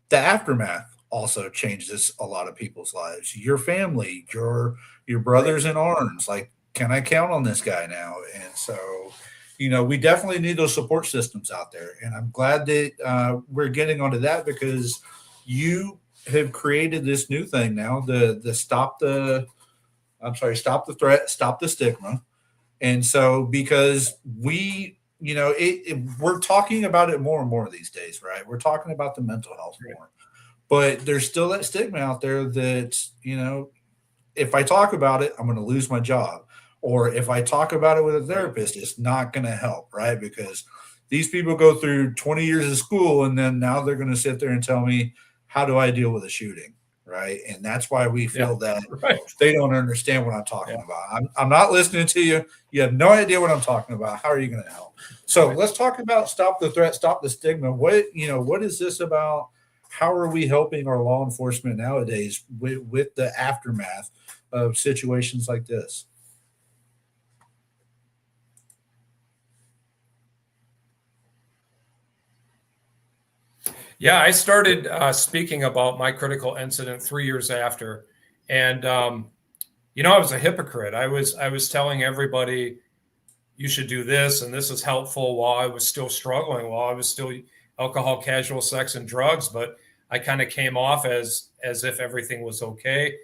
the aftermath also changes a lot of people's lives. Your family, your brothers in arms, like, can I count on this guy now? And so, we definitely need those support systems out there. And I'm glad that we're getting onto that, because you have created this new thing now, the stop the threat, stop the stigma. And so, because we're talking about it more and more these days, right? We're talking about the mental health more, but there's still that stigma out there that, if I talk about it, I'm going to lose my job. Or if I talk about it with a therapist, it's not going to help, right? Because these people go through 20 years of school, and then now they're going to sit there and tell me, how do I deal with a shooting, right? And that's why we feel that they don't understand what I'm talking about. I'm not listening to you. You have no idea what I'm talking about. How are you going to help? So let's talk about stop the threat, stop the stigma. What is this about? How are we helping our law enforcement nowadays with the aftermath of situations like this? Yeah, I started speaking about my critical incident 3 years after. And, I was a hypocrite. I was telling everybody, you should do this, and this is helpful, while I was still struggling, while I was still alcohol, casual sex, and drugs. But I kind of came off as if everything was okay.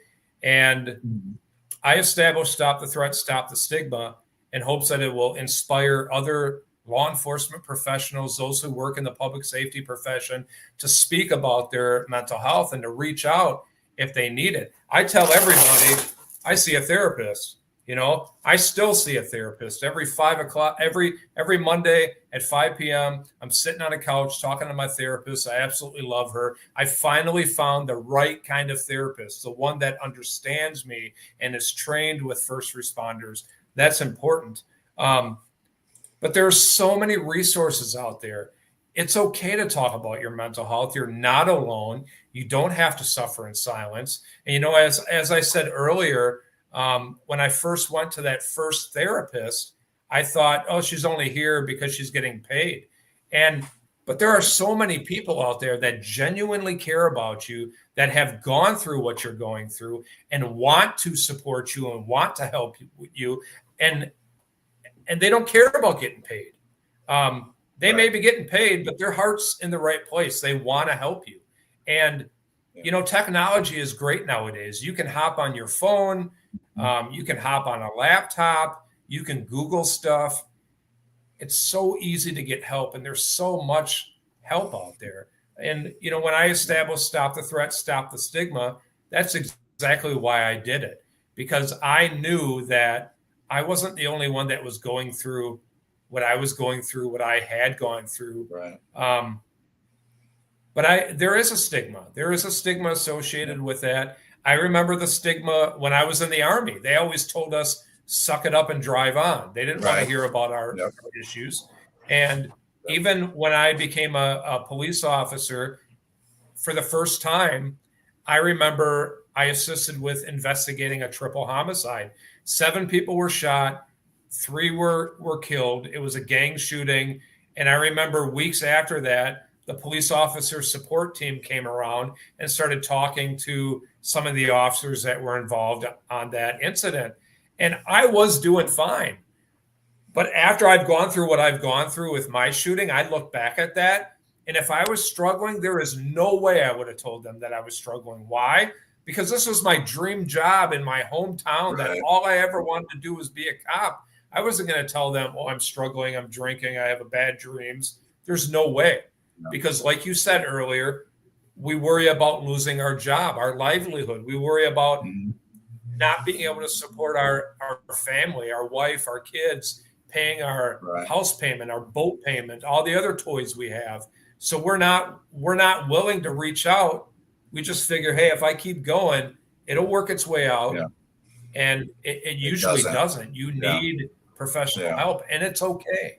And I established Stop the Threat, Stop the Stigma, in hopes that it will inspire other law enforcement professionals, those who work in the public safety profession, to speak about their mental health and to reach out if they need it. I tell everybody, I see a therapist. I still see a therapist every 5 o'clock, every Monday at 5 p.m. I'm sitting on a couch talking to my therapist. I absolutely love her. I finally found the right kind of therapist, the one that understands me and is trained with first responders. That's important. But there are so many resources out there. It's okay to talk about your mental health. You're not alone. You don't have to suffer in silence. And, as I said earlier, when I first went to that first therapist, I thought, oh, she's only here because she's getting paid. And But there are so many people out there that genuinely care about you, that have gone through what you're going through and want to support you and want to help you. And they don't care about getting paid. They may be getting paid, but their heart's in the right place. They want to help you. And, you know, technology is great nowadays. You can hop on your phone. You can hop on a laptop. You can Google stuff. It's so easy to get help, and there's so much help out there. And, you know, when I established Stop the Threat, Stop the Stigma, that's exactly why I did it, because I knew that I wasn't the only one that was going through what I was going through, what I had gone through. Right. But there is a stigma. There is a stigma associated with that. I remember the stigma when I was in the Army. They always told us, suck it up and drive on. They didn't want to hear about our issues. And even when I became a police officer for the first time, I remember I assisted with investigating a triple homicide. 7 people were shot, 3 were killed. It was a gang shooting. And I remember weeks after that, the police officer support team came around and started talking to some of the officers that were involved on that incident. And I was doing fine. But after I've gone through what I've gone through with my shooting, I look back at that. And if I was struggling, there is no way I would have told them that I was struggling. Why? Because this was my dream job in my hometown, that all I ever wanted to do was be a cop. I wasn't going to tell them, oh, I'm struggling, I'm drinking, I have bad dreams. There's no way. Because like you said earlier, we worry about losing our job, our livelihood. We worry about not being able to support our family, our wife, our kids, paying our house payment, our boat payment, all the other toys we have. So we're not willing to reach out. We just figure, hey, if I keep going, it'll work its way out. Yeah. And it usually doesn't. You need professional help, and it's okay.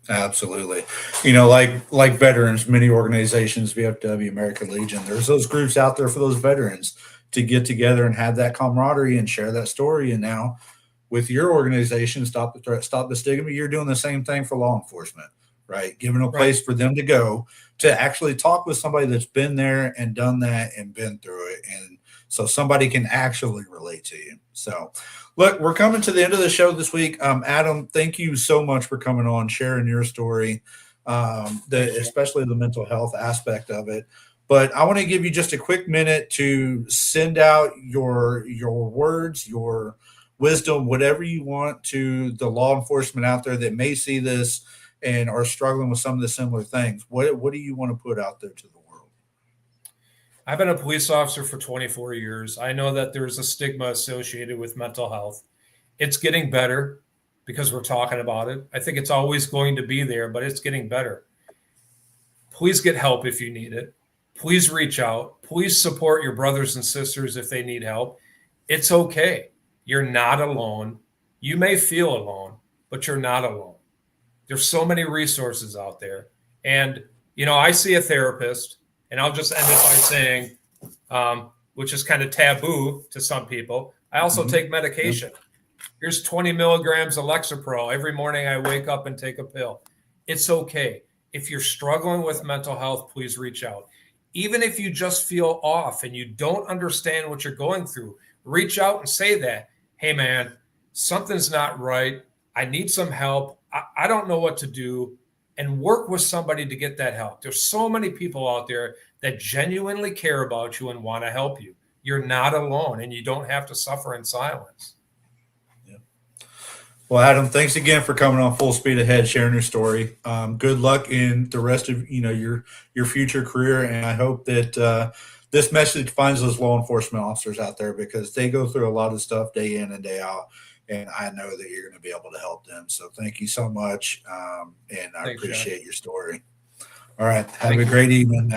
Absolutely. You know, like veterans, many organizations, VFW, American Legion, there's those groups out there for those veterans to get together and have that camaraderie and share that story. And now with your organization, Stop the Threat, Stop the Stigma, you're doing the same thing for law enforcement, right? Giving a place for them to go to actually talk with somebody that's been there and done that and been through it. And so somebody can actually relate to you. So look, we're coming to the end of the show this week. Adam, thank you so much for coming on, sharing your story, especially the mental health aspect of it. But I want to give you just a quick minute to send out your words, your wisdom, whatever you want to the law enforcement out there that may see this and are struggling with some of the similar things. What do you want to put out there to the world? I've been a police officer for 24 years. I know that there's a stigma associated with mental health. It's getting better because we're talking about it. I think it's always going to be there, but it's getting better. Please get help if you need it. Please reach out. Please support your brothers and sisters if they need help. It's okay. You're not alone. You may feel alone, but you're not alone. There's so many resources out there. And, you know, I see a therapist, and I'll just end it by saying, which is kind of taboo to some people, I also take medication. Here's 20 milligrams of Lexapro. Every morning I wake up and take a pill. It's okay. If you're struggling with mental health, please reach out. Even if you just feel off and you don't understand what you're going through, reach out and say that, hey, man, something's not right. I need some help. I don't know what to do. And work with somebody to get that help. There's so many people out there that genuinely care about you and want to help you. You're not alone, and you don't have to suffer in silence. Yeah. Well, Adam, thanks again for coming on Full Speed Ahead, sharing your story. Good luck in the rest of your future career, and I hope that this message finds those law enforcement officers out there, because they go through a lot of stuff day in and day out. And I know that you're going to be able to help them. So thank you so much. And I appreciate your story. All right. Have a great evening.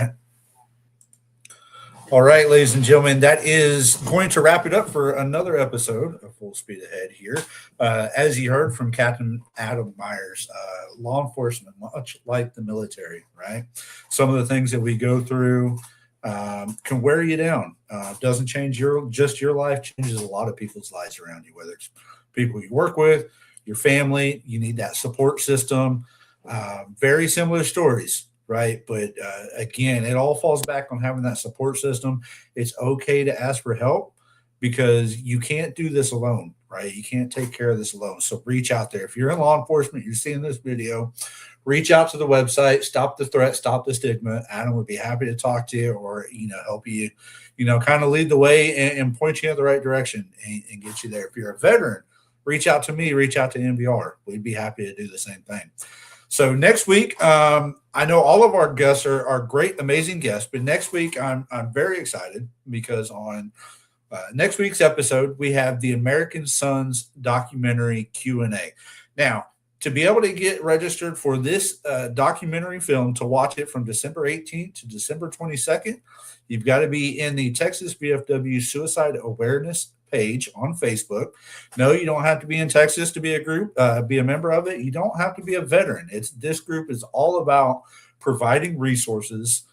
All right, ladies and gentlemen, that is going to wrap it up for another episode of Full Speed Ahead here. As you heard from Captain Adam Meyers, law enforcement, much like the military, right? Some of the things that we go through can wear you down. Doesn't change just your life, changes a lot of people's lives around you, whether it's people you work with, your family. You need that support system. Very similar stories, right? But again, it all falls back on having that support system. It's okay to ask for help because you can't do this alone, right? You can't take care of this alone. So reach out there. If you're in law enforcement, you're seeing this video, reach out to the website, Stop the Threat, Stop the Stigma. Adam would be happy to talk to you or, help you, kind of lead the way and point you in the right direction and get you there. If you're a veteran, reach out to me, reach out to MBR. We'd be happy to do the same thing. So next week, I know all of our guests are great, amazing guests, but next week I'm very excited because on next week's episode, we have the American Sons documentary Q&A. Now, to be able to get registered for this documentary film, to watch it from December 18th to December 22nd, you've got to be in the Texas VFW Suicide Awareness page on Facebook. No, you don't have to be in Texas to be a member of it. You don't have to be a veteran. This group is all about providing resources,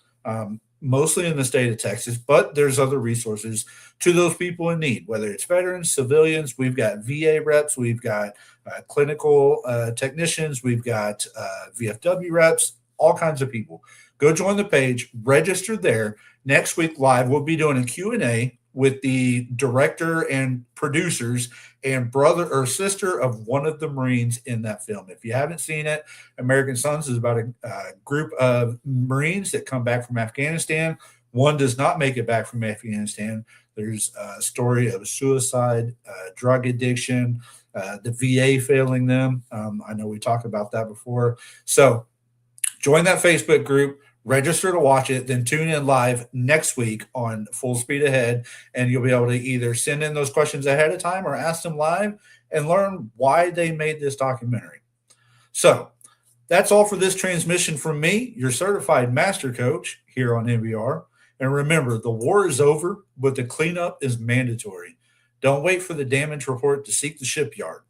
mostly in the state of Texas, but there's other resources to those people in need, whether it's veterans, civilians. We've got VA reps, we've got clinical technicians, we've got VFW reps, all kinds of people. Go join the page, register there. Next week live, we'll be doing a Q&A with the director and producers and brother or sister of one of the Marines in that film. If you haven't seen it, American Sons is about a group of Marines that come back from Afghanistan. One does not make it back from Afghanistan. There's a story of suicide, drug addiction, the VA failing them. I know we talked about that before. So join that Facebook group. Register to watch it, then tune in live next week on Full Speed Ahead, and you'll be able to either send in those questions ahead of time or ask them live and learn why they made this documentary. So that's all for this transmission from me, your certified master coach here on NBR. And remember, the war is over, but the cleanup is mandatory. Don't wait for the damage report to seek the shipyard.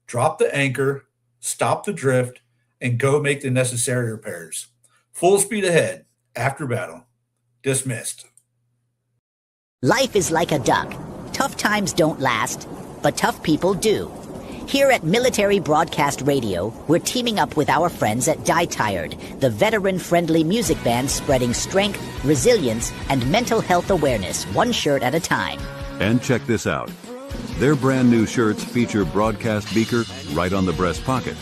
Drop the anchor, stop the drift, and go make the necessary repairs. Full speed ahead, after battle. Dismissed. Life is like a duck. Tough times don't last, but tough people do. Here at Military Broadcast Radio, we're teaming up with our friends at Die Tired, the veteran-friendly music band spreading strength, resilience, and mental health awareness, one shirt at a time. And check this out. Their brand new shirts feature broadcast beaker right on the breast pocket.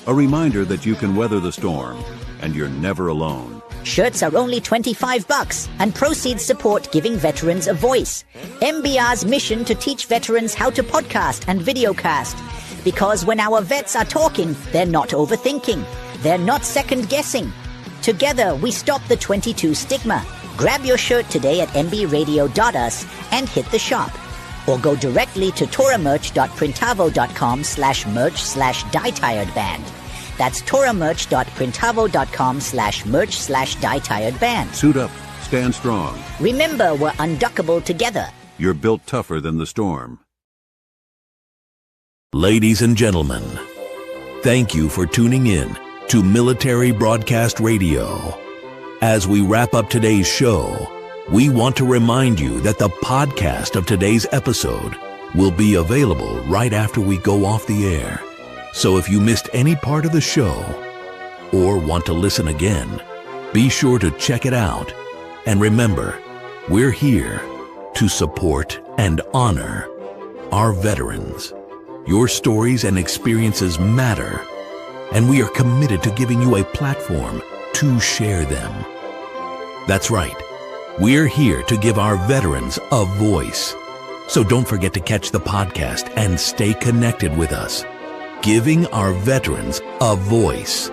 A reminder that you can weather the storm, and you're never alone. Shirts are only $25, and proceeds support giving veterans a voice. MBR's mission to teach veterans how to podcast and videocast. Because when our vets are talking, they're not overthinking. They're not second-guessing. Together, we stop the 22 stigma. Grab your shirt today at mbradio.us and hit the shop. Or go directly to toramerch.printavo.com/merch/dietiredband. That's toramerch.printavo.com/merch/dietiredband. Suit up, stand strong. Remember, we're unduckable together. You're built tougher than the storm. Ladies and gentlemen, thank you for tuning in to Military Broadcast Radio. As we wrap up today's show, we want to remind you that the podcast of today's episode will be available right after we go off the air. So if you missed any part of the show or want to listen again, be sure to check it out. And remember, we're here to support and honor our veterans. Your stories and experiences matter, and we are committed to giving you a platform to share them. That's right. We're here to give our veterans a voice. So don't forget to catch the podcast and stay connected with us. Giving our veterans a voice.